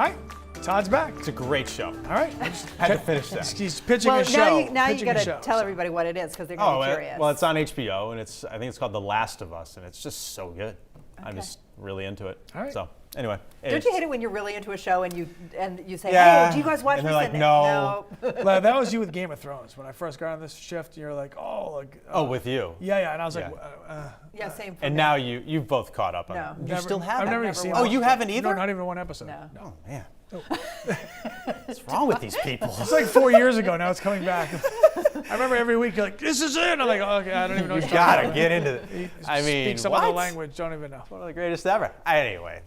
All right, Todd's back. It's a great show. All right. Had to finish that. He's pitching Well, a show. now you got to show, tell so. everybody what it is because they're going to be curious. Well, it's on HBO, and I think it's called The Last of Us, and it's just so good. Okay. I'm just really into it. All right. So anyway. Don't you hate it when you're really into a show and you say, Yeah. "Hey, do you guys watch And this?" they're like, no. Well, that was you with Game of Thrones. When I first got on this shift, you're like, with you. Yeah, and I was Yeah. like, Yeah, same. For And me. now you've both caught up on No. it. You still haven't? I've never even Never seen watched it. Oh, you haven't either? No, not even one episode. No. Oh, man. What's wrong with these people? It's like 4 years ago. Now it's coming back. I remember every week you're like, "This is it." I'm like, oh, "Okay, I don't even know." You what you're talking gotta about. get into it. I mean, Speak some what? other language. Don't even know. One of the greatest ever. Anyway,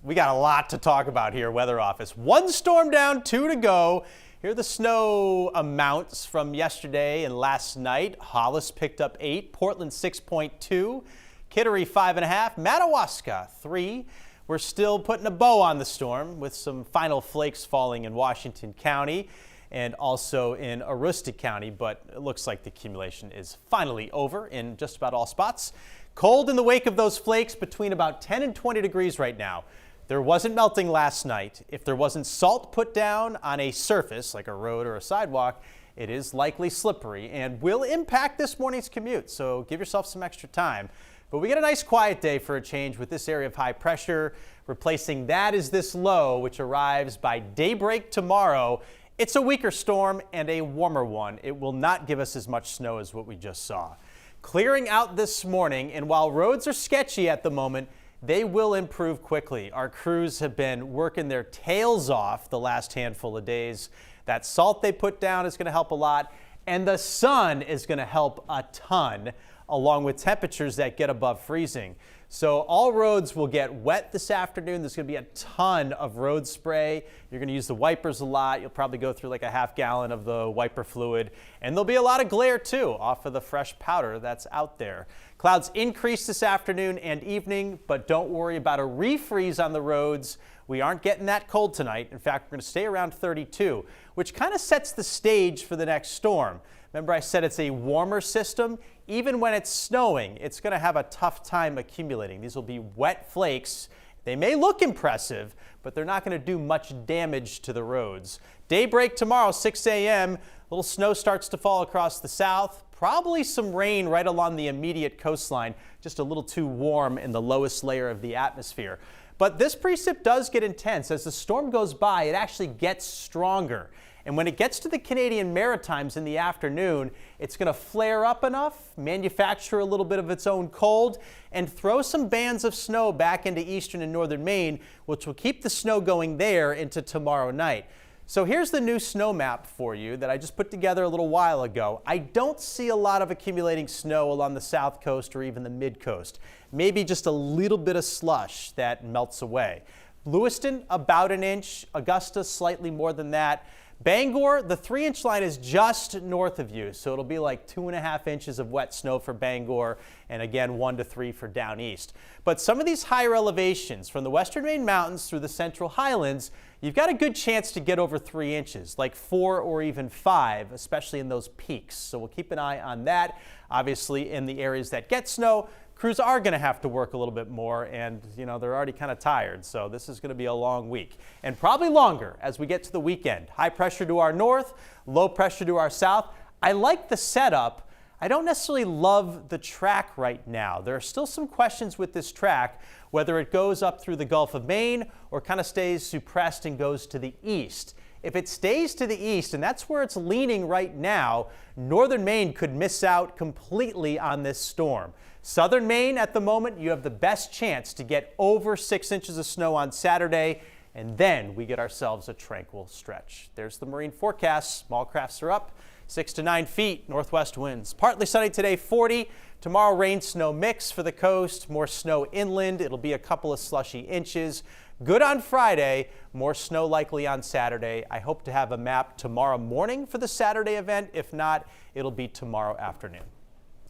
we got a lot to talk about here, Weather Office. One storm down, 2 to go. Here are the snow amounts from yesterday and last night. Hollis picked up 8, Portland 6.2, Kittery 5.5, Madawaska 3. We're still putting a bow on the storm with some final flakes falling in Washington County and also in Aroostook County, but it looks like the accumulation is finally over in just about all spots. Cold in the wake of those flakes, between about 10 and 20 degrees right now. There wasn't melting last night. If there wasn't salt put down on a surface like a road or a sidewalk, it is likely slippery and will impact this morning's commute, so give yourself some extra time. But we get a nice quiet day for a change with this area of high pressure. Replacing that is this low, which arrives by daybreak tomorrow. It's a weaker storm and a warmer one. It will not give us as much snow as what we just saw. Clearing out this morning, and while roads are sketchy at the moment, they will improve quickly. Our crews have been working their tails off the last handful of days. That salt they put down is going to help a lot, and the sun is going to help a ton, along with temperatures that get above freezing. So all roads will get wet this afternoon. There's going to be a ton of road spray. You're going to use the wipers a lot. You'll probably go through like a half gallon of the wiper fluid. And there'll be a lot of glare too off of the fresh powder that's out there. Clouds increase this afternoon and evening, but don't worry about a refreeze on the roads. We aren't getting that cold tonight. In fact, we're going to stay around 32, which kind of sets the stage for the next storm. Remember I said it's a warmer system? Even when it's snowing, it's going to have a tough time accumulating. These will be wet flakes. They may look impressive, but they're not going to do much damage to the roads. Daybreak tomorrow, 6 a.m., little snow starts to fall across the south. Probably some rain right along the immediate coastline, just a little too warm in the lowest layer of the atmosphere. But this precip does get intense. As the storm goes by, it actually gets stronger. And when it gets to the Canadian Maritimes in the afternoon, it's going to flare up enough, manufacture a little bit of its own cold, and throw some bands of snow back into eastern and northern Maine, which will keep the snow going there into tomorrow night. So here's the new snow map for you that I just put together a little while ago. I don't see a lot of accumulating snow along the south coast or even the mid coast. Maybe just a little bit of slush that melts away. Lewiston, about an inch. Augusta, slightly more than that. Bangor, the 3-inch line is just north of you, so it'll be like 2.5 inches of wet snow for Bangor, and again 1 to 3 for down east. But some of these higher elevations, from the western Maine mountains through the central highlands, you've got a good chance to get over 3 inches, like 4 or even 5, especially in those peaks. So we'll keep an eye on that. Obviously, in the areas that get snow, crews are going to have to work a little bit more, and they're already kind of tired, so this is going to be a long week and probably longer as we get to the weekend. High pressure to our north, low pressure to our south. I like the setup. I don't necessarily love the track right now. There are still some questions with this track, whether it goes up through the Gulf of Maine or kind of stays suppressed and goes to the east. If it stays to the east, and that's where it's leaning right now, northern Maine could miss out completely on this storm. Southern Maine, at the moment, you have the best chance to get over 6 inches of snow on Saturday, and then we get ourselves a tranquil stretch. There's the marine forecast. Small crafts are up, 6 to 9 feet, northwest winds. Partly sunny today, 40. Tomorrow, rain snow mix for the coast, more snow inland. It'll be a couple of slushy inches. Good on Friday, more snow likely on Saturday. I hope to have a map tomorrow morning for the Saturday event. If not, it'll be tomorrow afternoon.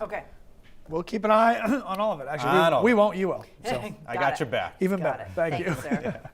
Okay. We'll keep an eye on all of it. Actually, we won't. You will. So I got your back. even Got better. it. Thank you. Thank you, sir. Yeah.